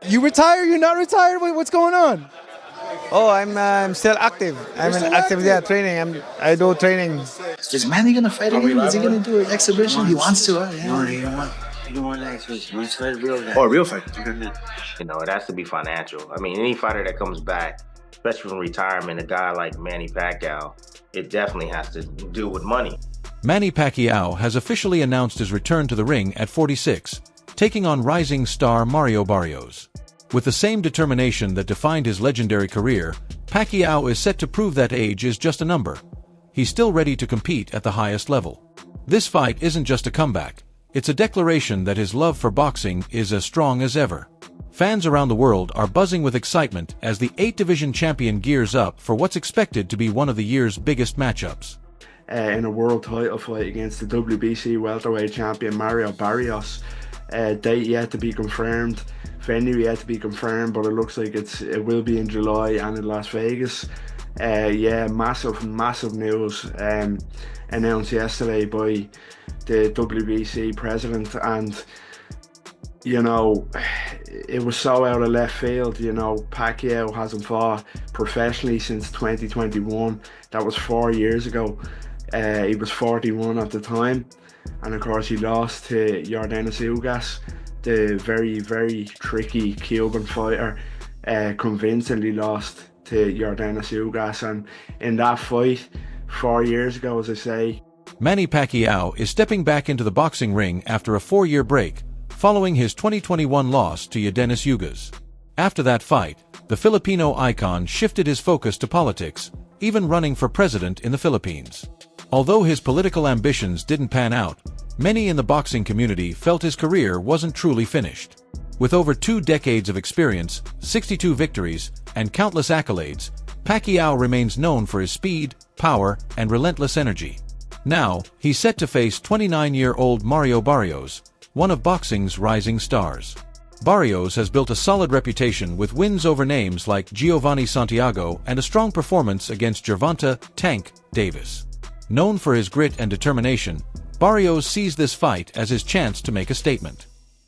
You retire? You're not retired? What's going on? Oh, I'm still active. I'm still in active, active? yeah, training. I do training. Is Manny gonna fight again? Is he gonna do an exhibition? He wants to, huh? No, Yeah. he don't want that exhibition. He wants to fight a real guy. Oh, a real fight. You know, it has to be financial. I mean, any fighter that comes back, especially from retirement, a guy like Manny Pacquiao, it definitely has to do with money. Manny Pacquiao has officially announced his return to the ring at 46, taking on rising star Mario Barrios. With the same determination that defined his legendary career, Pacquiao is set to prove that age is just a number. He's still ready to compete at the highest level. This fight isn't just a comeback. It's a declaration that his love for boxing is as strong as ever. Fans around the world are buzzing with excitement as the 8-division champion gears up for what's expected to be one of the year's biggest matchups. In a world title fight against the WBC welterweight champion Mario Barrios. Date yet to be confirmed, venue yet to be confirmed, but it looks like it will be in July and in Las Vegas. Yeah, massive news announced yesterday by the WBC president, and you know, it was so out of left field. You know, Pacquiao hasn't fought professionally since 2021. That was 4 years ago. He was 41 at the time, and of course he lost to Yordenis Ugas, the very tricky Cuban fighter. Convincingly lost to Yordenis Ugas, and in that fight 4 years ago, as I say, Manny Pacquiao is stepping back into the boxing ring after a 4-year break, following his 2021 loss to Yordenis Ugas. After that fight, the Filipino icon shifted his focus to politics, even running for president in the Philippines. Although his political ambitions didn't pan out, many in the boxing community felt his career wasn't truly finished. With over 2 decades of experience, 62 victories, and countless accolades, Pacquiao remains known for his speed, power, and relentless energy. Now, he's set to face 29-year-old Mario Barrios, one of boxing's rising stars. Barrios has built a solid reputation with wins over names like Giovanni Santiago and a strong performance against Gervonta "Tank" Davis. Known for his grit and determination, Barrios sees this fight as his chance to make a statement.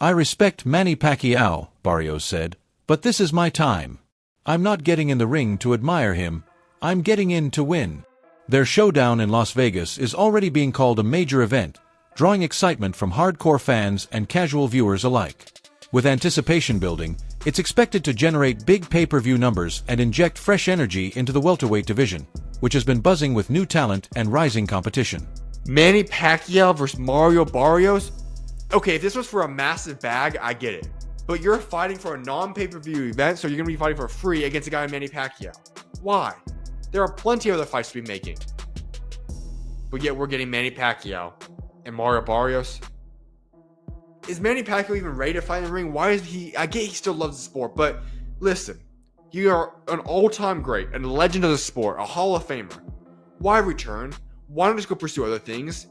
"I respect Manny Pacquiao," Barrios said, "but this is my time. I'm not getting in the ring to admire him, I'm getting in to win." Their showdown in Las Vegas is already being called a major event, drawing excitement from hardcore fans and casual viewers alike. With anticipation building, it's expected to generate big pay-per-view numbers and inject fresh energy into the welterweight division, which has been buzzing with new talent and rising competition. Manny Pacquiao versus Mario Barrios? Okay, if this was for a massive bag, I get it. But you're fighting for a non-pay-per-view event, so you're going to be fighting for free against a guy like Manny Pacquiao. Why? There are plenty of other fights to be making. But yet we're getting Manny Pacquiao and Mario Barrios. Is Manny Pacquiao even ready to fight in the ring? Why is he... I get he still loves the sport, but listen. You are an all-time great, and a legend of the sport, a Hall of Famer. Why return? Why not just go pursue other things?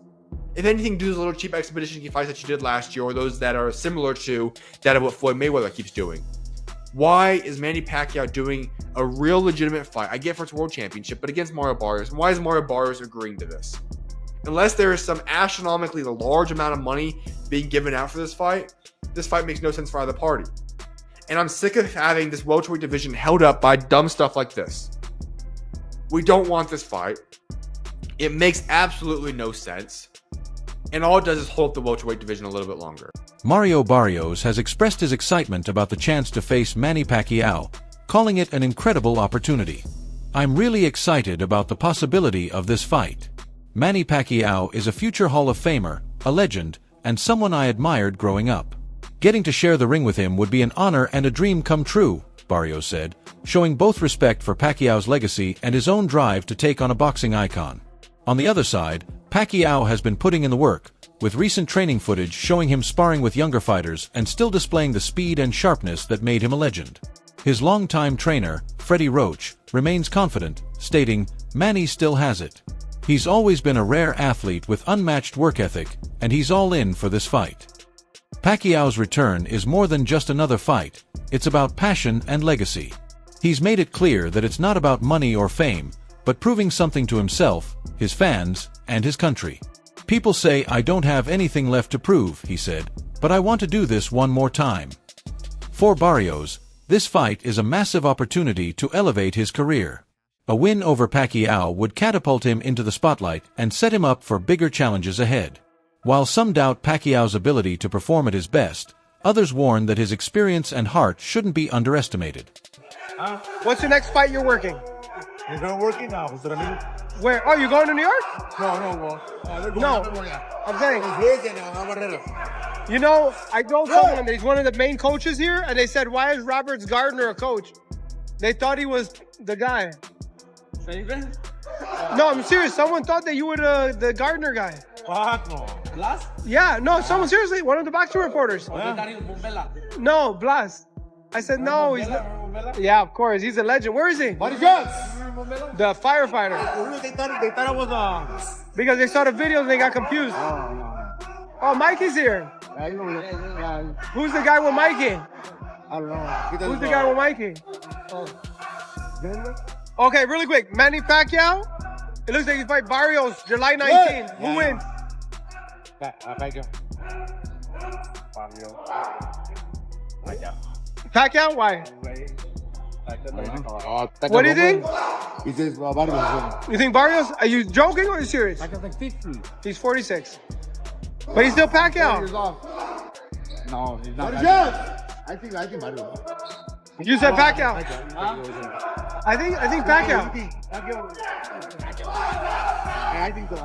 If anything, do those little cheap expedition fights that you did last year, or those that are similar to that of what Floyd Mayweather keeps doing. Why is Manny Pacquiao doing a real legitimate fight? I get for its world championship, but against Mario Barrios. Why is Mario Barrios agreeing to this? Unless there is some astronomically large amount of money being given out for this fight makes no sense for either party. And I'm sick of having this welterweight division held up by dumb stuff like this. We don't want this fight. It makes absolutely no sense. And all it does is hold up the welterweight division a little bit longer. Mario Barrios has expressed his excitement about the chance to face Manny Pacquiao, calling it an incredible opportunity. "I'm really excited about the possibility of this fight. Manny Pacquiao is a future Hall of Famer, a legend, and someone I admired growing up. Getting to share the ring with him would be an honor and a dream come true," Barrios said, showing both respect for Pacquiao's legacy and his own drive to take on a boxing icon. On the other side, Pacquiao has been putting in the work, with recent training footage showing him sparring with younger fighters and still displaying the speed and sharpness that made him a legend. His longtime trainer, Freddie Roach, remains confident, stating, "Manny still has it. He's always been a rare athlete with unmatched work ethic, and he's all in for this fight." Pacquiao's return is more than just another fight, it's about passion and legacy. He's made it clear that it's not about money or fame, but proving something to himself, his fans, and his country. "People say I don't have anything left to prove," he said, "but I want to do this one more time." For Barrios, this fight is a massive opportunity to elevate his career. A win over Pacquiao would catapult him into the spotlight and set him up for bigger challenges ahead. While some doubt Pacquiao's ability to perform at his best, others warn that his experience and heart shouldn't be underestimated. What's the next fight you're working? You're going working now. Where? Oh, you going to New York? No. No. I'm saying. You know, I told someone that he's one of the main coaches here, and they said, why is Roberts Gardner a coach? They thought he was the guy. No, I'm serious. Someone thought that you were the Gardner guy. Blas? Yeah, no, someone seriously, one of the boxing reporters. No, Blas. I said, no, he's not. Yeah, of course, he's a legend. Where is he? What is yours? The firefighter. They thought it was Because they saw the videos and they got confused. Oh, Mikey's here. Who's the guy with Mikey? I don't know. Who's the guy with Mikey? Okay, really quick. Manny Pacquiao. It looks like you fight Barrios July 19th. Who wins? Pacquiao. Pacquiao? Why? What do you think? He says Barrios. You think Barrios? Are you joking or are you serious? Pacquiao's like 50. He's 46. But he's still Pacquiao. No, he's not. I think Barrios. You said Pacquiao. I think Pacquiao. I think so.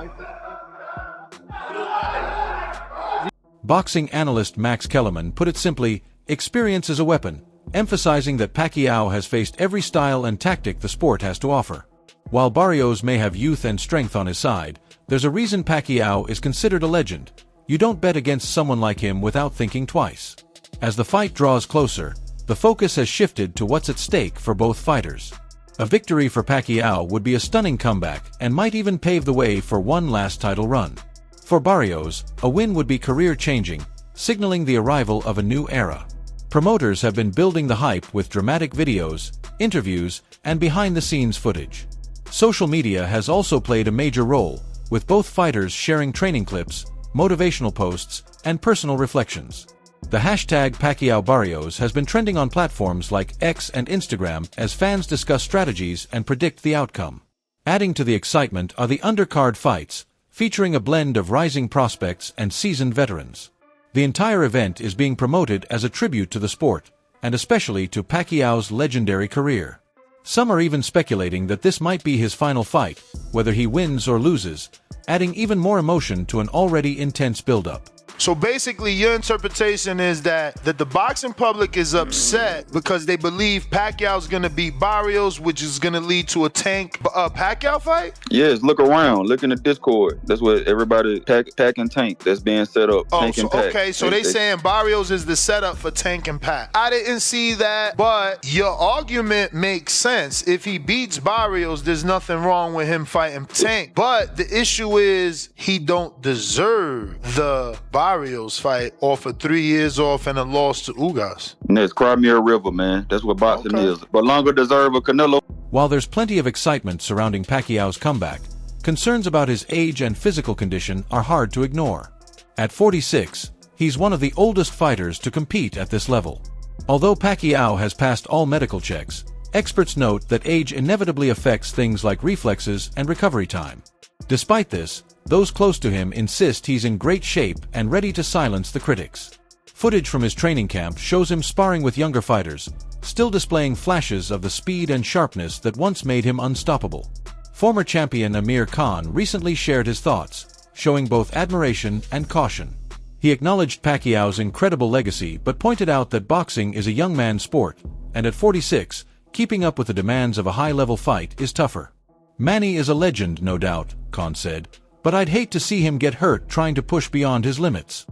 Boxing analyst Max Kellerman put it simply, experience is a weapon, emphasizing that Pacquiao has faced every style and tactic the sport has to offer. While Barrios may have youth and strength on his side, there's a reason Pacquiao is considered a legend. You don't bet against someone like him without thinking twice. As the fight draws closer, the focus has shifted to what's at stake for both fighters. A victory for Pacquiao would be a stunning comeback and might even pave the way for one last title run. For Barrios, a win would be career-changing, signaling the arrival of a new era. Promoters have been building the hype with dramatic videos, interviews, and behind-the-scenes footage. Social media has also played a major role, with both fighters sharing training clips, motivational posts, and personal reflections. The hashtag Pacquiao Barrios has been trending on platforms like X and Instagram as fans discuss strategies and predict the outcome. Adding to the excitement are the undercard fights, featuring a blend of rising prospects and seasoned veterans. The entire event is being promoted as a tribute to the sport, and especially to Pacquiao's legendary career. Some are even speculating that this might be his final fight, whether he wins or loses, adding even more emotion to an already intense build-up. So basically, your interpretation is that the boxing public is upset because they believe Pacquiao's going to beat Barrios, which is going to lead to a Tank Pacquiao fight? Yes, look around. Look in the Discord. That's what everybody, Pac and Tank, that's being set up. Oh, Tank so, and Pac. okay, so they saying Barrios is the setup for Tank and Pac. I didn't see that, but your argument makes sense. If he beats Barrios, there's nothing wrong with him fighting Tank. But the issue is he don't deserve the Barrios fight off of 3 years off and a loss to Ugas. That's Crimea River, man. That's what boxing is. But longer deserve a Canelo. While there's plenty of excitement surrounding Pacquiao's comeback, concerns about his age and physical condition are hard to ignore. At 46, he's one of the oldest fighters to compete at this level. Although Pacquiao has passed all medical checks, experts note that age inevitably affects things like reflexes and recovery time. Despite this, those close to him insist he's in great shape and ready to silence the critics. Footage from his training camp shows him sparring with younger fighters, still displaying flashes of the speed and sharpness that once made him unstoppable. Former champion Amir Khan recently shared his thoughts, showing both admiration and caution. He acknowledged Pacquiao's incredible legacy but pointed out that boxing is a young man's sport, and at 46, keeping up with the demands of a high-level fight is tougher. Manny is a legend, no doubt, Khan said, but I'd hate to see him get hurt trying to push beyond his limits.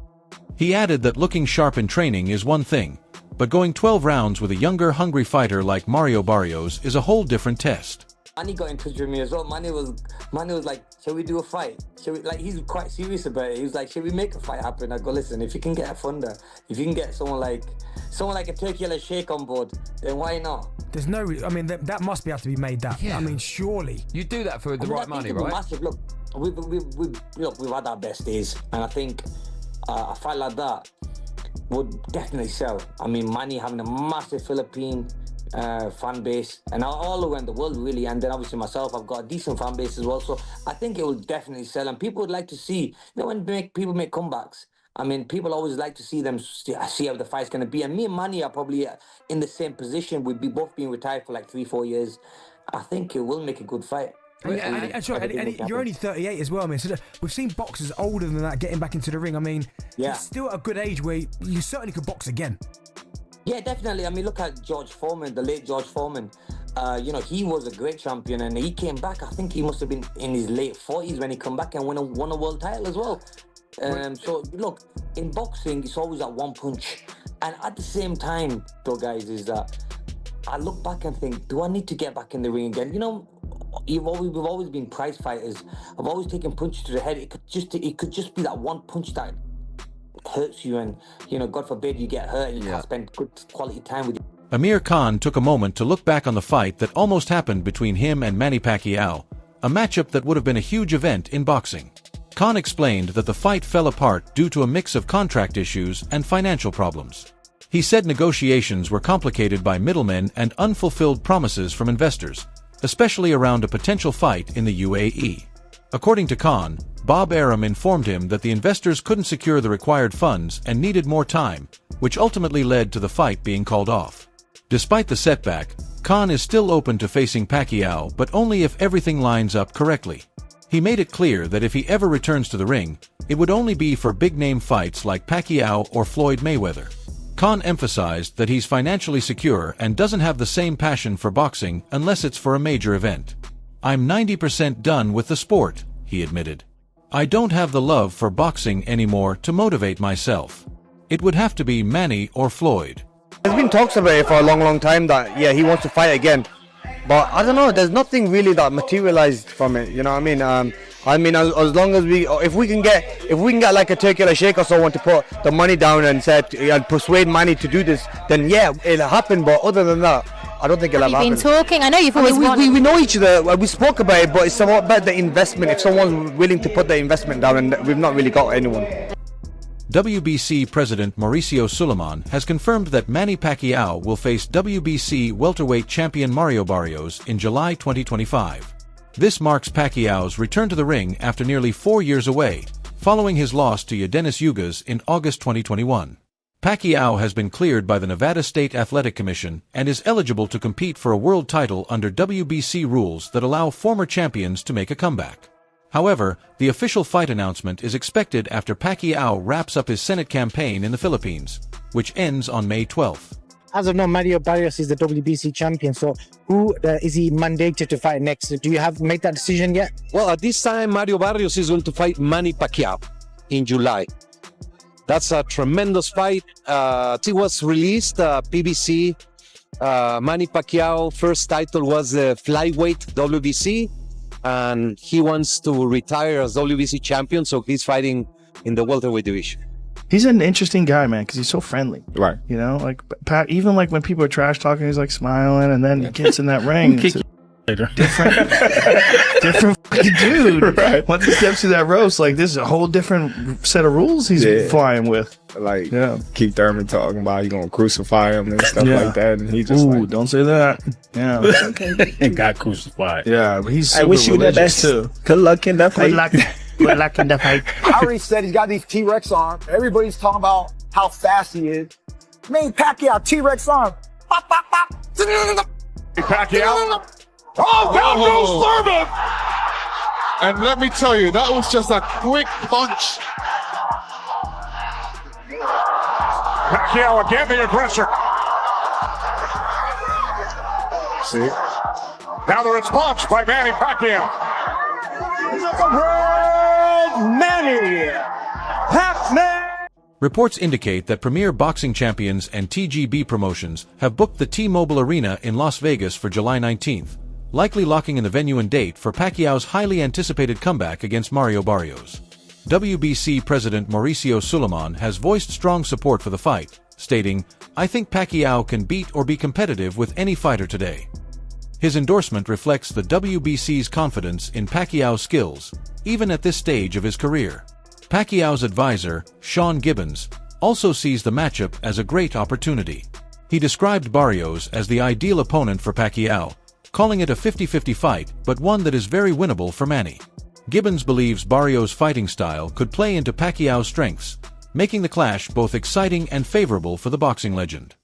He added that looking sharp in training is one thing, but going 12 rounds with a younger, hungry fighter like Mario Barrios is a whole different test. Manny got in touch with me as well. Manny was like, shall we do a fight? He's quite serious about it. He was like, shall we make a fight happen? I go, listen, if you can get a funder, if you can get someone like a Turkey Yellow Sheikh on board, then why not? There's no, I mean, that must be able to be made that. Yeah. I mean, surely. You do that for the right money, right? Massive. Look, we've had our best days, and I think a fight like that, would definitely sell. I mean, Manny having a massive Philippine fan base and all around the world really, and then obviously myself, I've got a decent fan base as well, so I think it will definitely sell, and people would like to see, when people make comebacks, I mean, people always like to see them, see how the fight's going to be, and me and Manny are probably in the same position. We'd be both being retired for like 3-4 years. I think it will make a good fight. And you're only 38 as well. I mean, so we've seen boxers older than that getting back into the ring. I mean, it's still a good age where you certainly could box again. Yeah, definitely. I mean, look at George Foreman, the late George Foreman. He was a great champion, and he came back. I think he must have been in his late 40s when he come back and won a world title as well. So look, in boxing, it's always that one punch. And at the same time, though, guys, is that I look back and think, do I need to get back in the ring again? You know, we've always been prize fighters. I've always taken punches to the head. It could just be that one punch that hurts you, and God forbid you get hurt and you can't spend good quality time with you. Amir Khan took a moment to look back on the fight that almost happened between him and Manny Pacquiao, a matchup that would have been a huge event in boxing. Khan explained that the fight fell apart due to a mix of contract issues and financial problems. He said negotiations were complicated by middlemen and unfulfilled promises from investors, especially around a potential fight in the UAE. According to Khan, Bob Arum informed him that the investors couldn't secure the required funds and needed more time, which ultimately led to the fight being called off. Despite the setback, Khan is still open to facing Pacquiao, but only if everything lines up correctly. He made it clear that if he ever returns to the ring, it would only be for big-name fights like Pacquiao or Floyd Mayweather. Khan emphasized that he's financially secure and doesn't have the same passion for boxing unless it's for a major event. "I'm 90% done with the sport," he admitted. "I don't have the love for boxing anymore to motivate myself. It would have to be Manny or Floyd." There's been talks about it for a long time that, he wants to fight again. But I don't know, there's nothing really that materialized from it, you know what I mean? As long as if we can get like a Turkey Sheikh or someone to put the money down and and persuade Manny to do this, then it'll happen. But other than that, I don't think it'll happen. You've been talking. I know you've always wanted. We know each other. We spoke about it, but it's somewhat about the investment. If someone's willing to put the investment down, and we've not really got anyone. WBC President Mauricio Suleiman has confirmed that Manny Pacquiao will face WBC welterweight champion Mario Barrios in July 2025. This marks Pacquiao's return to the ring after nearly 4 years away, following his loss to Yadenis Ugas in August 2021. Pacquiao has been cleared by the Nevada State Athletic Commission and is eligible to compete for a world title under WBC rules that allow former champions to make a comeback. However, the official fight announcement is expected after Pacquiao wraps up his Senate campaign in the Philippines, which ends on May 12th. As of now, Mario Barrios is the WBC champion. So who is he mandated to fight next? Do you have made that decision yet? Well, at this time, Mario Barrios is going to fight Manny Pacquiao in July. That's a tremendous fight. It was released, PBC. Manny Pacquiao first title was the flyweight WBC. And he wants to retire as WBC champion, so he's fighting in the welterweight division. He's an interesting guy, man, because he's so friendly. Right. You know, like Pat, even like when people are trash talking, he's like smiling, and then he gets in that ring. It's later. different fucking dude. Right. Once he steps through that roast, like this is a whole different set of rules he's flying with. Like, Keith Thurman talking about you gonna crucify him and stuff like that, and he just don't say that. Yeah, and got crucified. Yeah, but he's super I wish you the best too. Good luck in that fight. Good luck in the fight. I already said he's got these T-Rex arms. Everybody's talking about how fast he is. Manny Pacquiao, T-Rex arm. Pop, pop, pop. Pacquiao. Oh, down goes Thurman! And let me tell you, that was just a quick punch. Pacquiao again, the aggressor. See? Now the response by Manny Pacquiao. Manny Pacquiao. Reports indicate that Premier Boxing Champions and TGB Promotions have booked the T-Mobile Arena in Las Vegas for July 19th, likely locking in the venue and date for Pacquiao's highly anticipated comeback against Mario Barrios. WBC President Mauricio Suleiman has voiced strong support for the fight, stating, "I think Pacquiao can beat or be competitive with any fighter today." His endorsement reflects the WBC's confidence in Pacquiao's skills, even at this stage of his career. Pacquiao's advisor, Sean Gibbons, also sees the matchup as a great opportunity. He described Barrios as the ideal opponent for Pacquiao, calling it a 50-50 fight, but one that is very winnable for Manny. Gibbons believes Barrios' fighting style could play into Pacquiao's strengths, making the clash both exciting and favorable for the boxing legend.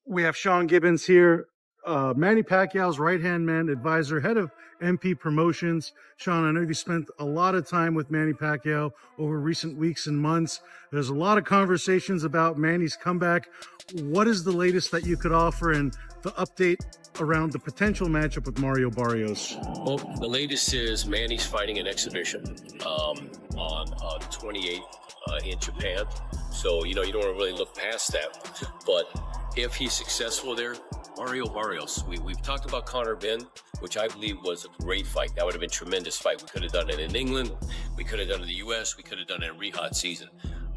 We have Sean Gibbons here, Manny Pacquiao's right-hand man, advisor, head of MP Promotions. Sean, I know you spent a lot of time with Manny Pacquiao over recent weeks and months. There's a lot of conversations about Manny's comeback. What is the latest that you could offer and the update around the potential matchup with Mario Barrios? Well, the latest is Manny's fighting an exhibition on the 28th in Japan. So, you don't want to really look past that. But if he's successful there, Mario Barrios. We've talked about Conor Ben, which I believe was a great fight. That would have been a tremendous fight. We could have done it in England. We could have done it in the U.S. We could have done it in Riyadh season.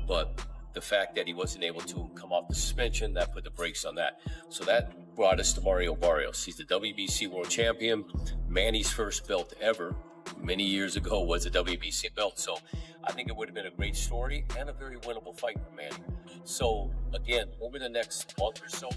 But the fact that he wasn't able to come off the suspension, that put the brakes on that. So that brought us to Mario Barrios. He's the WBC world champion. Manny's first belt ever, many years ago, was a WBC belt. So I think it would have been a great story and a very winnable fight for Manny. So again, over the next month or so,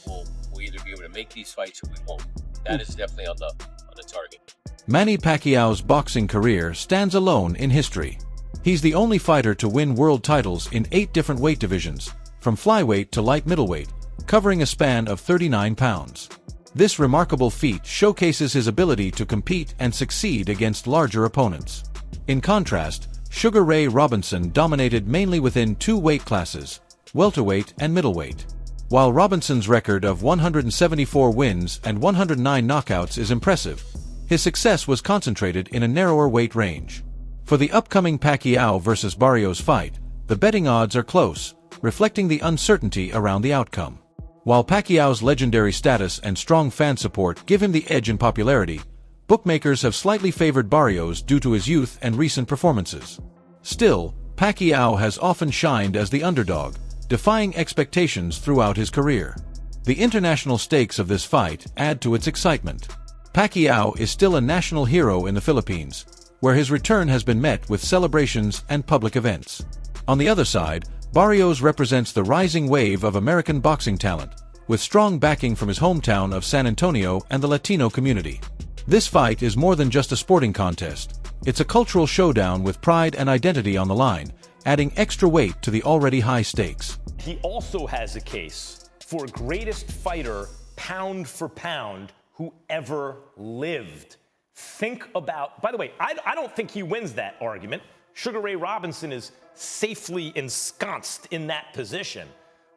we'll either be able to make these fights or we won't. That is definitely on the target. Manny Pacquiao's boxing career stands alone in history. He's the only fighter to win world titles in 8 different weight divisions, from flyweight to light middleweight, covering a span of 39 pounds. This remarkable feat showcases his ability to compete and succeed against larger opponents. In contrast, Sugar Ray Robinson dominated mainly within 2 weight classes, welterweight and middleweight. While Robinson's record of 174 wins and 109 knockouts is impressive, his success was concentrated in a narrower weight range. For the upcoming Pacquiao vs. Barrios fight, the betting odds are close, reflecting the uncertainty around the outcome. While Pacquiao's legendary status and strong fan support give him the edge in popularity, bookmakers have slightly favored Barrios due to his youth and recent performances. Still, Pacquiao has often shined as the underdog, defying expectations throughout his career. The international stakes of this fight add to its excitement. Pacquiao is still a national hero in the Philippines, where his return has been met with celebrations and public events. On the other side, Barrios represents the rising wave of American boxing talent, with strong backing from his hometown of San Antonio and the Latino community. This fight is more than just a sporting contest. It's a cultural showdown with pride and identity on the line, adding extra weight to the already high stakes. He also has a case for greatest fighter, pound for pound, who ever lived. Think about, by the way, I don't think he wins that argument. Sugar Ray Robinson is safely ensconced in that position.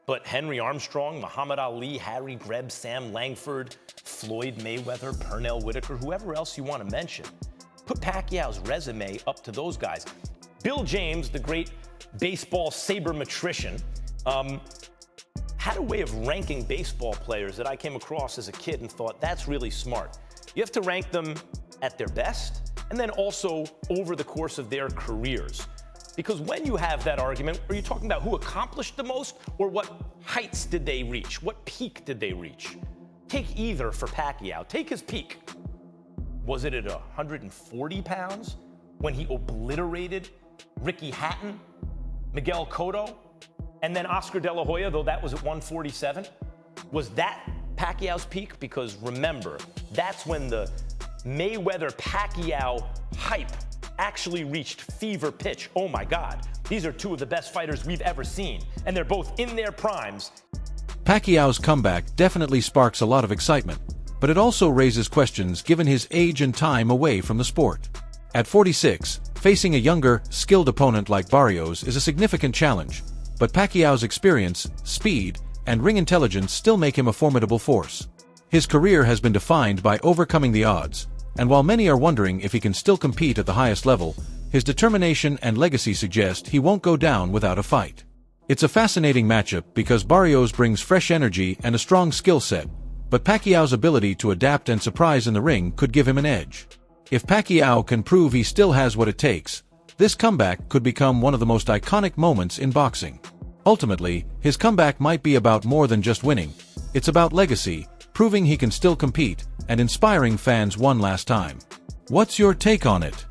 But Henry Armstrong, Muhammad Ali, Harry Greb, Sam Langford, Floyd Mayweather, Pernell Whitaker, whoever else you want to mention, put Pacquiao's resume up to those guys. Bill James, the great baseball sabermetrician, had a way of ranking baseball players that I came across as a kid and thought, that's really smart. You have to rank them at their best, and then also over the course of their careers. Because when you have that argument, are you talking about who accomplished the most, or what heights did they reach? What peak did they reach? Take either for Pacquiao. Take his peak. Was it at 140 pounds when he obliterated Ricky Hatton, Miguel Cotto, and then Oscar De La Hoya, though that was at 147? Was that Pacquiao's peak? Because remember, that's when the Mayweather-Pacquiao hype actually reached fever pitch. Oh my God, these are 2 of the best fighters we've ever seen, and they're both in their primes. Pacquiao's comeback definitely sparks a lot of excitement, but it also raises questions given his age and time away from the sport. At 46, facing a younger, skilled opponent like Barrios is a significant challenge, but Pacquiao's experience, speed, and ring intelligence still make him a formidable force. His career has been defined by overcoming the odds, and while many are wondering if he can still compete at the highest level, his determination and legacy suggest he won't go down without a fight. It's a fascinating matchup because Barrios brings fresh energy and a strong skill set, but Pacquiao's ability to adapt and surprise in the ring could give him an edge. If Pacquiao can prove he still has what it takes, this comeback could become one of the most iconic moments in boxing. Ultimately, his comeback might be about more than just winning. It's about legacy, proving he can still compete, and inspiring fans one last time. What's your take on it?